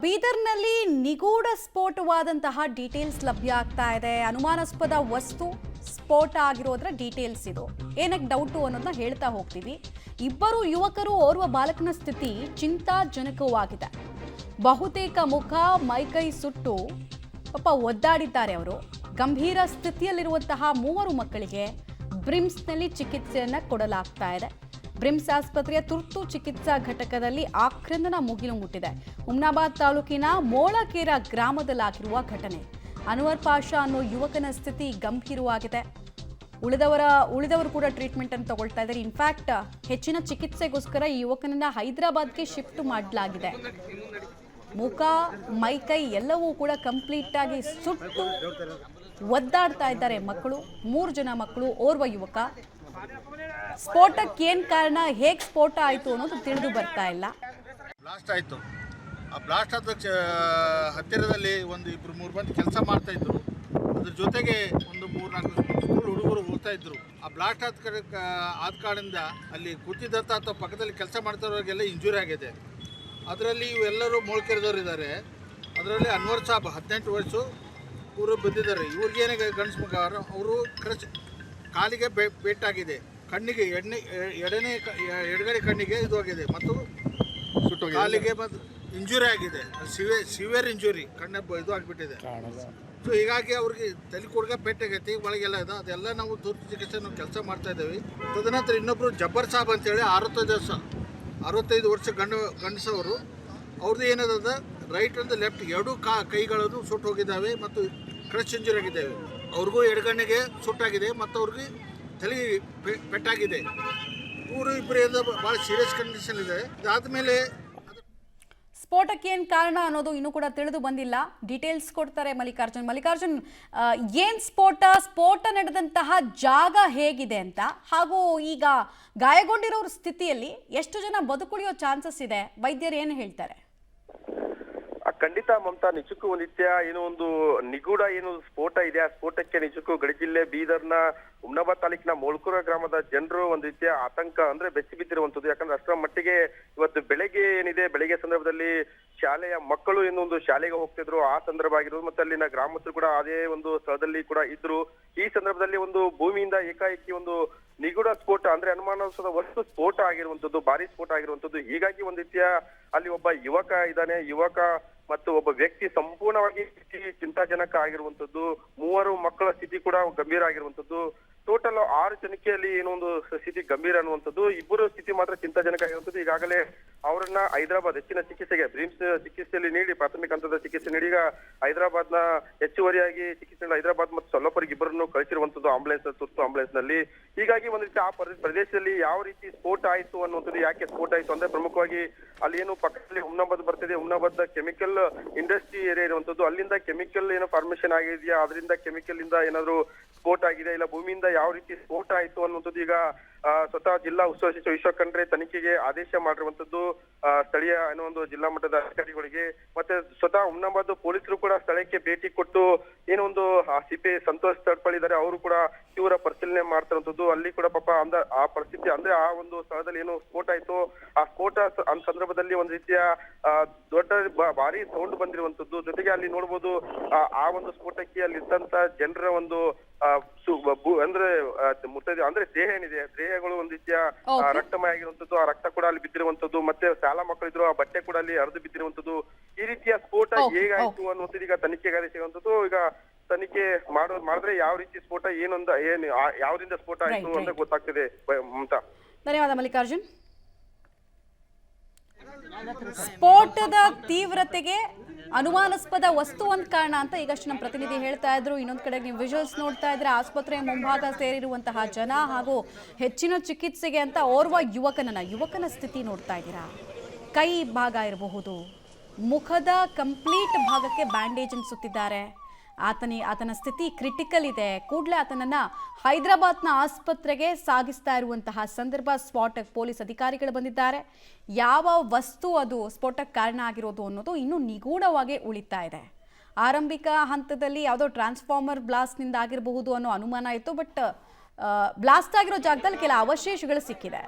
ಬೀದರ್ನಲ್ಲಿ ನಿಗೂಢ ಸ್ಫೋಟವಾದಂತಹ ಡೀಟೇಲ್ಸ್ ಲಭ್ಯ ಆಗ್ತಾ ಇದೆ. ಅನುಮಾನಾಸ್ಪದ ವಸ್ತು ಸ್ಫೋಟ ಆಗಿರೋದ್ರ ಡೀಟೇಲ್ಸ್ ಇದು. ಏನಕ್ಕೆ ಡೌಟು ಅನ್ನೋದನ್ನ ಹೇಳ್ತಾ ಹೋಗ್ತೀವಿ. ಇಬ್ಬರು ಯುವಕರು ಓರ್ವ ಬಾಲಕನ ಸ್ಥಿತಿ ಚಿಂತಾಜನಕವಾಗಿದೆ. ಬಹುತೇಕ ಮುಖ ಮೈಕೈ ಸುಟ್ಟು ಪಾಪ ಒದ್ದಾಡಿದ್ದಾರೆ ಅವರು. ಗಂಭೀರ ಸ್ಥಿತಿಯಲ್ಲಿರುವಂತಹ ಮೂವರು ಮಕ್ಕಳಿಗೆ ಬ್ರಿಮ್ಸ್ನಲ್ಲಿ ಚಿಕಿತ್ಸೆಯನ್ನ ಕೊಡಲಾಗ್ತಾ ಇದೆ. ಬ್ರಿಮ್ಸ್ ಆಸ್ಪತ್ರೆಯ ತುರ್ತು ಚಿಕಿತ್ಸಾ ಘಟಕದಲ್ಲಿ ಆಕ್ರಂದನ ಮುಗಿಲು ಮುಟ್ಟಿದೆ. ಹುಮ್ನಾಬಾದ್ ತಾಲೂಕಿನ ಮೋಳಕೇರ ಗ್ರಾಮದಲ್ಲಾಗಿರುವ ಘಟನೆ. ಅನ್ವರ್ ಪಾಷಾ ಅನ್ನೋ ಯುವಕನ ಸ್ಥಿತಿ ಗಂಭೀರವಾಗಿದೆ. ಉಳಿದವರು ಕೂಡ ಟ್ರೀಟ್ಮೆಂಟ್ ಅನ್ನು ತಗೊಳ್ತಾ ಇದ್ದಾರೆ. ಇನ್ಫ್ಯಾಕ್ಟ್ ಹೆಚ್ಚಿನ ಚಿಕಿತ್ಸೆಗೋಸ್ಕರ ಈ ಯುವಕನನ್ನ ಹೈದರಾಬಾದ್ಗೆ ಶಿಫ್ಟ್ ಮಾಡಲಾಗಿದೆ. ಮುಖ ಮೈಕೈ ಎಲ್ಲವೂ ಕೂಡ ಕಂಪ್ಲೀಟ್ ಆಗಿ ಸುಟ್ಟು ಒದ್ದಾಡ್ತಾ ಇದ್ದಾರೆ ಮಕ್ಕಳು. 3 ಜನ ಮಕ್ಕಳು, ಓರ್ವ ಯುವಕ. ಸ್ಫೋಟಕ್ಕೆ ಏನ್ ಕಾರಣ, ಹೇಗೆ ಸ್ಫೋಟ ಆಯಿತು ಅನ್ನೋದು ತಿಳಿದು ಬರ್ತಾ ಇಲ್ಲ. ಬ್ಲಾಸ್ಟ್ ಆಯಿತು. ಆ ಬ್ಲಾಸ್ಟ್ ಆದ ಹತ್ತಿರದಲ್ಲಿ ಒಂದು 2-3 ಮಂದಿ ಕೆಲಸ ಮಾಡ್ತಾ ಇದ್ರು. ಅದ್ರ ಜೊತೆಗೆ ಒಂದು 3-4 ಸ್ಕೂಲ್ ಹುಡುಗರು ಹೋಗ್ತಾ ಇದ್ರು. ಆ ಬ್ಲಾಸ್ಟ್ ಆದ ಕಾರಣದಿಂದ ಅಲ್ಲಿ ಕೂತಿದ್ದಂಥ ಅಥವಾ ಪಕ್ಕದಲ್ಲಿ ಕೆಲಸ ಮಾಡ್ತಿರೋರಿಗೆಲ್ಲ ಇಂಜುರಿ ಆಗಿದೆ. ಅದರಲ್ಲಿ ಇವೆಲ್ಲರೂ ಮೋಳ್ಕೆರೆದವ್ರು ಇದ್ದಾರೆ. ಅದರಲ್ಲಿ ಅನ್ವರ್ ಸಾಬ್ 18 ವರ್ಷ ಇವರು ಬಂದಿದ್ದಾರೆ. ಇವ್ರಿಗೇನೇ ಗಂಡಸು ಮಗ, ಅವರು ಕಾಲಿಗೆ ಪೇಟಾಗಿದೆ, ಕಣ್ಣಿಗೆ ಎಡಗಡೆ ಕಣ್ಣಿಗೆ ಇದು ಆಗಿದೆ ಮತ್ತು ಕಾಲಿಗೆ ಮತ್ತು ಇಂಜುರಿ ಆಗಿದೆ. ಸಿವಿಯರ್ ಇಂಜುರಿ, ಕಣ್ಣ ಇದು ಆಗಿಬಿಟ್ಟಿದೆ. ಸೊ ಹೀಗಾಗಿ ಅವ್ರಿಗೆ ತಲೆ ಕೊಡ್ಗ ಪೇಟಾಗೈತಿ, ಒಳಗೆಲ್ಲ ಇದೆ. ಅದೆಲ್ಲ ನಾವು ತುರ್ತು ಚಿಕಿತ್ಸೆ ನಾವು ಕೆಲಸ ಮಾಡ್ತಾ ಇದ್ದೇವೆ. ತದನಂತರ ಇನ್ನೊಬ್ಬರು ಜಬ್ಬರ್ ಸಾಬ್ ಅಂತೇಳಿ 65 ವರ್ಷ ಗಂಡಸವರು. ಅವ್ರದ್ದು ಏನದ ರೈಟ್ ಅಂಡ್ ಲೆಫ್ಟ್ ಎರಡೂ ಕೈಗಳನ್ನು ಸುಟ್ಟು ಹೋಗಿದ್ದಾವೆ ಮತ್ತು ಕ್ರಶ್ ಇಂಜುರಿ ಆಗಿದ್ದಾವೆ. ಅವ್ರಿಗೂ ಎಡಗಣ್ಣಿಗೆ ಸುಟ್ಟಾಗಿದೆ ಮತ್ತು ಅವ್ರಿಗೆ ತಲೆ ಪೆಟ್ಟಾಗಿದೆ. ಇಬ್ಬರು ಭಾಳ ಸೀರಿಯಸ್ ಕಂಡೀಷನ್ ಇದೆ. ಅದಾದಮೇಲೆ ಸ್ಫೋಟಕ್ಕೆ ಏನು ಕಾರಣ ಅನ್ನೋದು ಇನ್ನೂ ಕೂಡ ತಿಳಿದು ಬಂದಿಲ್ಲ. ಡೀಟೇಲ್ಸ್ ಕೊಡ್ತಾರೆ ಮಲ್ಲಿಕಾರ್ಜುನ್. ಏನ್ ಸ್ಫೋಟ ನಡೆದಂತಹ ಜಾಗ ಹೇಗಿದೆ ಅಂತ, ಹಾಗೂ ಈಗ ಗಾಯಗೊಂಡಿರೋರ ಸ್ಥಿತಿಯಲ್ಲಿ ಎಷ್ಟು ಜನ ಬದುಕುಳಿಯೋ ಚಾನ್ಸಸ್ ಇದೆ, ವೈದ್ಯರು ಏನು ಹೇಳ್ತಾರೆ? ಖಂಡಿತ ಮಮತಾ, ನಿಜಕ್ಕೂ ಒಂದಿತ್ಯ ಏನೋ ಒಂದು ನಿಗೂಢ ಏನು ಸ್ಫೋಟ ಇದೆ. ಆ ಸ್ಫೋಟಕ್ಕೆ ನಿಜಕ್ಕೂ ಗಡಿ ಜಿಲ್ಲೆ ಬೀದರ್ನ ಹುಮ್ನಾಬಾದ್ ತಾಲೂಕಿನ ಮೋಳ್ಕೂರ ಗ್ರಾಮದ ಜನರು ಒಂದು ರೀತಿಯ ಆತಂಕ ಅಂದ್ರೆ ಬೆಚ್ಚಿ ಬಿದ್ದಿರುವಂತದ್ದು. ಯಾಕಂದ್ರೆ ಅಷ್ಟರ ಮಟ್ಟಿಗೆ ಇವತ್ತು ಬೆಳಗ್ಗೆ ಏನಿದೆ, ಬೆಳಗ್ಗೆ ಸಂದರ್ಭದಲ್ಲಿ ಶಾಲೆಯ ಮಕ್ಕಳು ಏನೊಂದು ಶಾಲೆಗೆ ಹೋಗ್ತಿದ್ರು, ಆ ಸಂದರ್ಭ ಆಗಿರೋದು. ಮತ್ತೆ ಅಲ್ಲಿನ ಗ್ರಾಮಸ್ಥರು ಕೂಡ ಅದೇ ಒಂದು ಸ್ಥಳದಲ್ಲಿ ಕೂಡ ಇದ್ರು. ಈ ಸಂದರ್ಭದಲ್ಲಿ ಒಂದು ಭೂಮಿಯಿಂದ ಏಕಾಏಕಿ ಒಂದು ನಿಗೂಢ ಸ್ಫೋಟ ಅಂದ್ರೆ ಅನುಮಾನಾಸ್ಪದ ವಸ್ತು ಸ್ಫೋಟ ಆಗಿರುವಂತದ್ದು, ಭಾರಿ ಸ್ಫೋಟ ಆಗಿರುವಂತದ್ದು. ಹೀಗಾಗಿ ಒಂದ್ ರೀತಿಯ ಅಲ್ಲಿ ಒಬ್ಬ ಯುವಕ ಇದ್ದಾನೆ, ಯುವಕ ಮತ್ತು ಒಬ್ಬ ವ್ಯಕ್ತಿ ಸಂಪೂರ್ಣವಾಗಿ ಚಿಂತಾಜನಕ ಆಗಿರುವಂತದ್ದು. 3 ಮಕ್ಕಳ ಸ್ಥಿತಿ ಕೂಡ ಗಂಭೀರ ಆಗಿರುವಂತದ್ದು. ಟೋಟಲ್ 6 ಜನಕ್ಕೆ ಅಲ್ಲಿ ಏನೋ ಒಂದು ಸ್ಥಿತಿ ಗಂಭೀರ ಅನ್ನುವಂಥದ್ದು. ಇಬ್ಬರು ಸ್ಥಿತಿ ಮಾತ್ರ ಚಿಂತಾಜನಕ ಆಗಿರುವಂಥದ್ದು. ಈಗಾಗಲೇ ಅವರನ್ನ ಹೈದರಾಬಾದ್ ಹೆಚ್ಚಿನ ಚಿಕಿತ್ಸೆಗೆ ಬ್ರಿಮ್ಸ್ ಚಿಕಿತ್ಸೆಯಲ್ಲಿ ನೀಡಿ, ಪ್ರಾಥಮಿಕ ಹಂತದ ಚಿಕಿತ್ಸೆ ನೀಡಿ ಈಗ ಹೈದರಾಬಾದ್ನ ಹೆಚ್ಚುವರಿಯಾಗಿ ಚಿಕಿತ್ಸೆ ಹೈದರಾಬಾದ್ ಮತ್ತು ಸೊಲ್ಲಪುರಿಗೆ ಇಬ್ಬರನ್ನು ಕಳಿಸಿರುವಂತದ್ದು ಆಂಬುಲೆನ್ಸ್, ತುರ್ತು ಆಂಬುಲೆನ್ಸ್ ನಲ್ಲಿ. ಹೀಗಾಗಿ ಒಂದ್ ರೀತಿ ಆ ಪ್ರದೇಶದಲ್ಲಿ ಯಾವ ರೀತಿ ಸ್ಫೋಟ ಆಯ್ತು ಅನ್ನುವಂಥದ್ದು, ಯಾಕೆ ಸ್ಫೋಟ ಆಯ್ತು ಅಂದ್ರೆ ಪ್ರಮುಖವಾಗಿ ಅಲ್ಲಿ ಏನು ಪಕ್ಕದಲ್ಲಿ ಹುಮ್ನಾಬಾದ್ ಬರ್ತಿದೆ, ಹುಮ್ನಾಬಾದ್ ಕೆಮಿಕಲ್ ಇಂಡಸ್ಟ್ರಿ ಏರಿಯಾ ಇರುವಂತದ್ದು. ಅಲ್ಲಿಂದ ಕೆಮಿಕಲ್ ಏನೋ ಫಾರ್ಮೇಶನ್ ಆಗಿದೆಯಾ, ಅದರಿಂದ ಕೆಮಿಕಲ್ ಇಂದ ಏನಾದ್ರು ಸ್ಫೋಟ ಆಗಿದೆ, ಇಲ್ಲ ಭೂಮಿಯಿಂದ ಯಾವ ರೀತಿ ಸ್ಫೋಟ ಆಯ್ತು ಅನ್ನುವಂಥದ್ದು ಈಗ ಸ್ವತಃ ಜಿಲ್ಲಾ ಉಸ್ತುವಾರಿ ಸಚಿವ ಈಶ್ವರ್ ಖಂಡ್ರೆ ತನಿಖೆಗೆ ಆದೇಶ ಮಾಡಿರುವಂತದ್ದು ಸ್ಥಳೀಯ ಏನೋ ಒಂದು ಜಿಲ್ಲಾ ಮಟ್ಟದ ಅಧಿಕಾರಿಗಳಿಗೆ. ಮತ್ತೆ ಸ್ವತಃ ಹುಮ್ನಾಬಾದ್ ಪೊಲೀಸರು ಕೂಡ ಸ್ಥಳಕ್ಕೆ ಭೇಟಿ ಕೊಟ್ಟು ಏನೋ ಒಂದು ಸಿಪಿ ಸಂತೋಷ್ ತಡ್ಪಳ್ಳಿ ಇದ್ದಾರೆ, ಅವರು ಕೂಡ ತೀವ್ರ ಪರಿಶೀಲನೆ ಮಾಡ್ತಿರುವಂತದ್ದು. ಅಲ್ಲಿ ಕೂಡ ಪಾಪ ಆ ಪರಿಸ್ಥಿತಿ ಅಂದ್ರೆ ಆ ಒಂದು ಸ್ಥಳದಲ್ಲಿ ಏನು ಸ್ಫೋಟ ಆಯ್ತು, ಆ ಸ್ಫೋಟ ಸಂದರ್ಭದಲ್ಲಿ ಒಂದ್ ರೀತಿಯ ದೊಡ್ಡ ಭಾರಿ ಸೌಂಡ್ ಬಂದಿರುವಂತದ್ದು. ಜೊತೆಗೆ ಅಲ್ಲಿ ನೋಡ್ಬೋದು ಆ ಒಂದು ಸ್ಫೋಟಕ್ಕೆ ಅಲ್ಲಿ ಇದ್ದಂತ ಜನರ ಒಂದು ಅಂದ್ರೆ ದೇಹ ಏನಿದೆ, ದೇಹಗಳು ಒಂದ್ ರೀತಿಯ ರಕ್ತಮಯ ಆಗಿರುವಂತದ್ದು. ಆ ರಕ್ತ ಕೂಡ ಅಲ್ಲಿ ಬಿದ್ದಿರುವಂತದ್ದು. ಮತ್ತೆ ಶಾಲಾ ಮಕ್ಕಳಿದ್ರು, ಆ ಬಟ್ಟೆ ಕೂಡ ಅಲ್ಲಿ ಹರಿದು ಬಿದ್ದಿರುವಂತದ್ದು. ಈ ರೀತಿಯ ಸ್ಫೋಟ ಹೇಗಾಯ್ತು ಅನ್ನುವಂಥದ್ದು ಈಗ ತನಿಖೆಗೆ ಸಿಗುವಂತದ್ದು. ಈಗ ತನಿಖೆ ಮಾಡಿದ್ರೆ ಯಾವ ರೀತಿ ಸ್ಫೋಟ ಯಾವ್ದಿಂದ ಸ್ಫೋಟ ಆಯ್ತು ಅಂತ ಗೊತ್ತಾಗ್ತಿದೆ ಮಮತಾ. ಧನ್ಯವಾದ ಮಲ್ಲಿಕಾರ್ಜುನ್. ಸ್ಫೋಟದ ತೀವ್ರತೆಗೆ ಅನುಮಾನಾಸ್ಪದ ವಸ್ತು ಒಂದ್ ಕಾರಣ ಅಂತ ಈಗಷ್ಟು ನಮ್ಮ ಪ್ರತಿನಿಧಿ ಹೇಳ್ತಾ ಇದ್ರು. ಇನ್ನೊಂದ್ ಕಡೆ ನೀವು ವಿಜುವಲ್ಸ್ ನೋಡ್ತಾ ಇದ್ರೆ ಆಸ್ಪತ್ರೆಯ ಮುಂಭಾಗ ಸೇರಿರುವಂತಹ ಜನ ಹಾಗೂ ಹೆಚ್ಚಿನ ಚಿಕಿತ್ಸೆಗೆ ಅಂತ ಓರ್ವ ಯುವಕನ ಸ್ಥಿತಿ ನೋಡ್ತಾ ಇದ್ದೀರಾ. ಕೈ ಭಾಗ ಇರಬಹುದು, ಮುಖದ ಕಂಪ್ಲೀಟ್ ಭಾಗಕ್ಕೆ ಬ್ಯಾಂಡೇಜ್ ಅನ್ನು ಸುತ್ತಿದ್ದಾರೆ. ಆತನ ಸ್ಥಿತಿ ಕ್ರಿಟಿಕಲ್ ಇದೆ. ಕೂಡಲೇ ಆತನನ್ನ ಹೈದರಾಬಾದ್ನ ಆಸ್ಪತ್ರೆಗೆ ಸಾಗಿಸ್ತಾ ಇರುವಂತಹ ಸಂದರ್ಭ. ಸ್ಫೋಟಕ್ಕೆ ಪೊಲೀಸ್ ಅಧಿಕಾರಿಗಳು ಬಂದಿದ್ದಾರೆ. ಯಾವ ವಸ್ತು ಅದು ಸ್ಫೋಟಕ್ಕೆ ಕಾರಣ ಆಗಿರೋದು ಅನ್ನೋದು ಇನ್ನೂ ನಿಗೂಢವಾಗಿ ಉಳಿತಾ ಇದೆ. ಆರಂಭಿಕ ಹಂತದಲ್ಲಿ ಯಾವುದೋ ಟ್ರಾನ್ಸ್ಫಾರ್ಮರ್ ಬ್ಲಾಸ್ಟ್ನಿಂದ ಆಗಿರಬಹುದು ಅನ್ನೋ ಅನುಮಾನ ಇತ್ತು. ಬಟ್ ಬ್ಲಾಸ್ಟ್ ಆಗಿರೋ ಜಾಗದಲ್ಲಿ ಕೆಲ ಅವಶೇಷಗಳು ಸಿಕ್ಕಿದೆ.